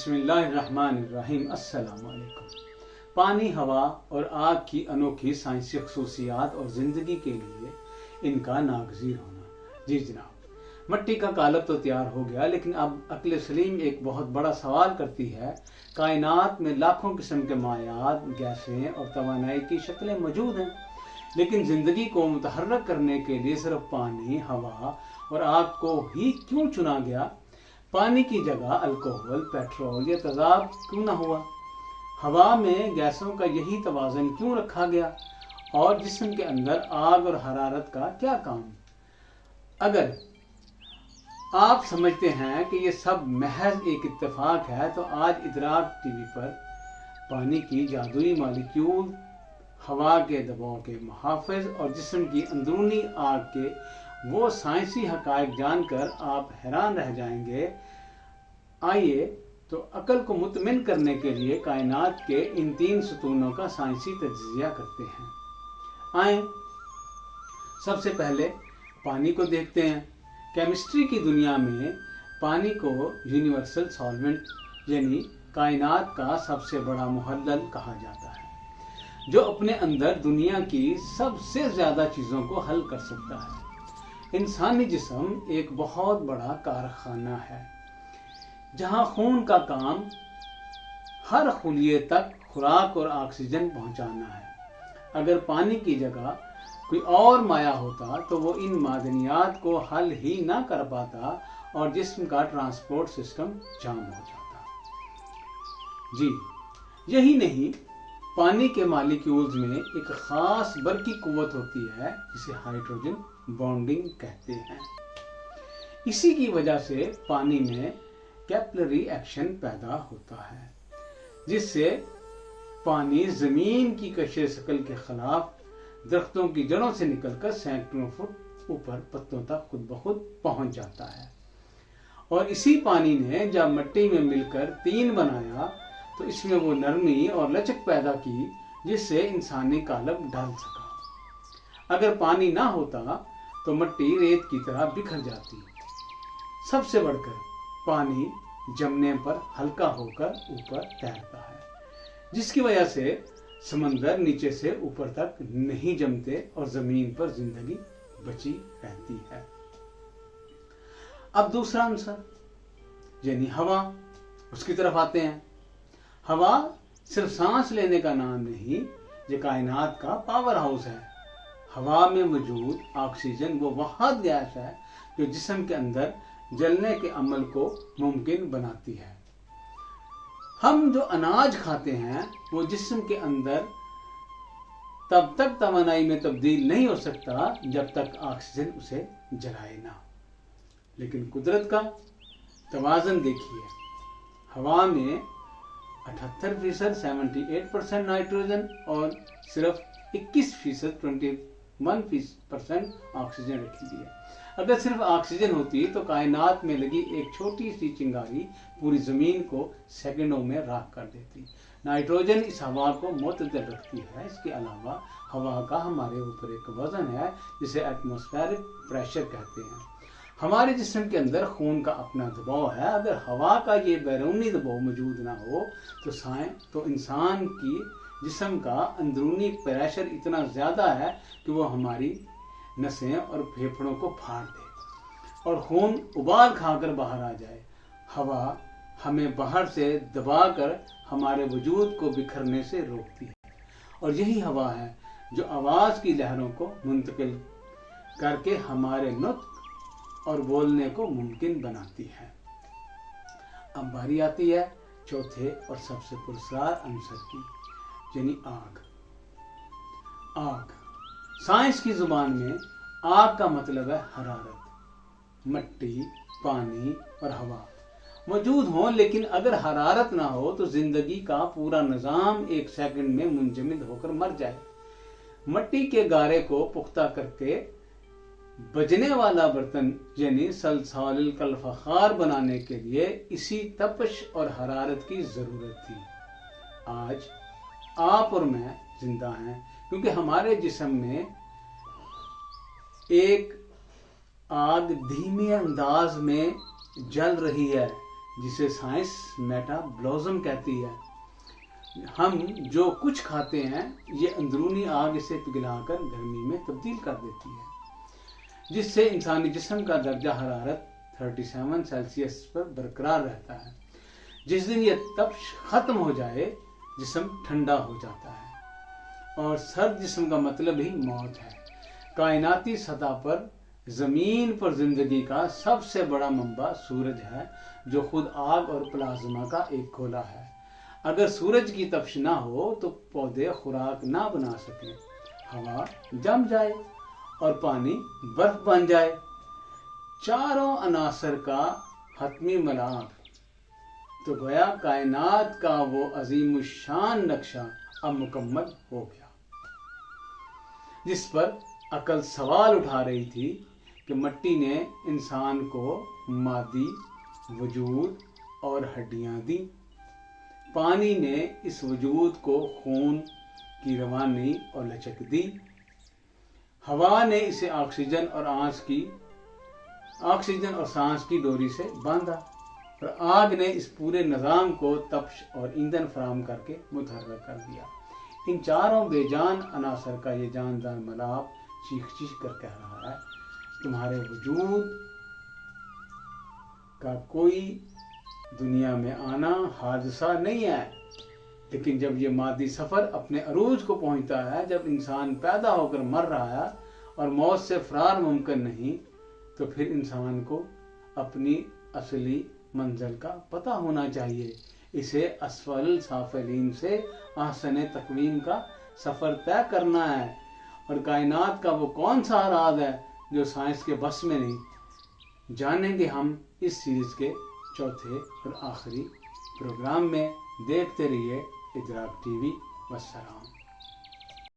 बिस्मिल्लाहिर्रहमानिर्रहीम। अस्सलाम वालेकुम। पानी, हवा और आग की अनोखी साइंसी खसूसियात और ज़िंदगी के लिए इनका नागज़ीर होना। जी जनाब, मिट्टी का कालब तो तैयार हो गया, लेकिन अब अक्ल सलीम एक बहुत बड़ा सवाल करती है। कायनात में लाखों किस्म के मायात, गैसें और तवानाई की शक्लें मौजूद हैं, लेकिन ज़िंदगी को मुतहर्रक करने के लिए सिर्फ पानी, हवा और आग को ही क्यों चुना गया? पानी की जगह अल्कोहल, पेट्रोल या तेजाब क्यों ना हुआ? हवा में गैसों का यही तवाज़न क्यों रखा गया? और जिस्म के अंदर आग और हरारत का क्या काम? अगर आप समझते हैं कि ये सब महज एक इत्तेफाक है, तो आज इदराक टीवी पर पानी की जादुई मालिक्यूल, हवा के दबाव के मुहाफ़िज़ और जिस्म की अंदरूनी आग के वो साइंसी हक़ाइक़ जानकर आप हैरान रह जाएंगे। आइए तो अकल को मुतमिन करने के लिए कायनात के इन तीन सतूनों का साइंसी तज्ज़िया करते हैं। आए सबसे पहले पानी को देखते हैं। केमिस्ट्री की दुनिया में पानी को यूनिवर्सल सॉल्वेंट यानी कायनात का सबसे बड़ा मुहल्लल कहा जाता है, जो अपने अंदर दुनिया की सबसे ज़्यादा चीज़ों को हल कर सकता है। इंसानी जिस्म एक बहुत बड़ा कारखाना है, जहाँ खून का काम हर खुलिये तक खुराक और ऑक्सीजन पहुँचाना है। अगर पानी की जगह कोई और माया होता तो वो इन मादनियात को हल ही ना कर पाता और जिस्म का ट्रांसपोर्ट सिस्टम जाम हो जाता। जी यही नहीं, पानी के मॉलिक्यूल्स में एक ख़ास बरकी कुव्वत होती है, जिसे हाइड्रोजन बॉन्डिंग कहते हैं। इसी की वजह से पानी में कैपिलरी एक्शन पैदा होता है, जिससे पानी ज़मीन की कशे शकल के खिलाफ दरख्तों की जड़ों से निकलकर सैकड़ों फुट ऊपर पत्तों तक खुद ब खुद पहुंच जाता है। और इसी पानी ने जब मिट्टी में मिलकर तीन बनाया, तो इसमें वो नरमी और लचक पैदा की जिससे इंसानी कालब ढल सका। अगर पानी ना होता तो मिट्टी रेत की तरह बिखर जाती। सबसे बढ़कर पानी जमने पर हल्का होकर ऊपर तैरता है, जिसकी वजह से समंदर नीचे से ऊपर तक नहीं जमते और जमीन पर जिंदगी बची रहती है। अब दूसरा आंसर यानी हवा, उसकी तरफ आते हैं। हवा सिर्फ सांस लेने का नाम नहीं, ये कायनात का पावर हाउस है। हवा में मौजूद ऑक्सीजन वो वहाद गैस है जो जिस्म के अंदर जलने के अमल को मुमकिन बनाती है। हम जो अनाज खाते हैं वो जिस्म के अंदर तब तक तवानाई में तब्दील नहीं हो सकता जब तक ऑक्सीजन उसे जलाए ना। लेकिन कुदरत का तवाज़न देखिए, हवा में 78% 78% नाइट्रोजन और सिर्फ 21% 21% ऑक्सीजन रखी हुई है। अगर सिर्फ ऑक्सीजन होती तो कायनात में लगी एक छोटी सी चिंगारी पूरी ज़मीन को सेकंडों में राख कर देती। नाइट्रोजन इस हवा को मुतदल रखती है। इसके अलावा हवा का हमारे ऊपर एक वज़न है जिसे एटमॉस्फेरिक प्रेशर कहते हैं। हमारे जिस्म के अंदर खून का अपना दबाव है। अगर हवा का ये बैरूनी दबाव मौजूद ना हो तो इंसान की जिस्म का अंदरूनी प्रेशर इतना ज़्यादा है कि वो हमारी नसें और फेफड़ों को फाड़ दे और खून उबाल खाकर बाहर आ जाए। हवा हमें बाहर से दबाकर हमारे वजूद को बिखरने से रोकती है, और यही हवा है जो आवाज़ की लहरों को मुंतकिल करके हमारे नुत्क और बोलने को मुमकिन बनाती है। अब बारी आती है चौथे और सबसे पुरस्कार आंसर की, यानी आग। आग साइंस की जुबान में आग का मतलब है हरारत। मिट्टी, पानी और हवा मौजूद हो, लेकिन अगर हरारत ना हो तो जिंदगी का पूरा निजाम एक सेकंड में मुंजमद होकर मर जाए। मिट्टी के गारे को पुख्ता करके बजने वाला बर्तन यानी सलसाल कल फखार बनाने के लिए इसी तपश और हरारत की जरूरत थी। आज आप और मैं जिंदा हैं क्योंकि हमारे जिस्म में एक आग धीमे अंदाज में जल रही है, جسے سائنس میٹابولزم کہتی ہے۔ ہم جو کچھ کھاتے ہیں یہ اندرونی آگ اسے پگھلا کر گرمی میں تبدیل کر دیتی ہے، جس سے انسانی جسم کا درجہ حرارت 37 سیلسیس پر برقرار رہتا ہے۔ جس دن یہ تپش ختم ہو جائے جسم ٹھنڈا ہو جاتا ہے، اور سرد جسم کا مطلب ہی موت ہے۔ کائناتی سطح پر زمین پر زندگی کا سب سے بڑا منبع سورج ہے، جو خود آگ اور پلازما کا ایک گولا ہے۔ اگر سورج کی تپش نہ ہو تو پودے خوراک نہ بنا سکیں، ہوا جم جائے اور پانی برف بن جائے۔ چاروں عناصر کا حتمی ملاپ، تو گویا کائنات کا وہ عظیم الشان نقشہ اب مکمل ہو گیا، جس پر عقل سوال اٹھا رہی تھی کہ مٹی نے انسان کو مادی وجود اور ہڈیاں دیں، پانی نے اس وجود کو خون کی روانی اور لچک دی، ہوا نے اسے آکسیجن اور سانس کی ڈوری سے باندھا، اور آگ نے اس پورے نظام کو تپش اور ایندھن فراہم کر کے متحرک کر دیا۔ ان چاروں بے جان عناصر کا یہ جاندار ملاپ چیخ چیخ کر کہہ رہا ہے، تمہارے وجود کا کوئی دنیا میں آنا حادثہ نہیں ہے، لیکن جب یہ مادی سفر اپنے عروج کو پہنچتا ہے، جب انسان پیدا ہو کر مر رہا ہے اور موت سے فرار ممکن نہیں، تو پھر انسان کو اپنی اصلی منزل کا پتہ ہونا چاہیے، اسے اسفل السافلین سے احسن تقویم کا سفر طے کرنا ہے، اور کائنات کا وہ کون سا راز ہے جو سائنس کے بس میں نہیں، جانیں گے ہم اس سیریز کے چوتھے اور آخری پروگرام میں۔ دیکھتے رہیے ادراک ٹی وی۔ والسلام۔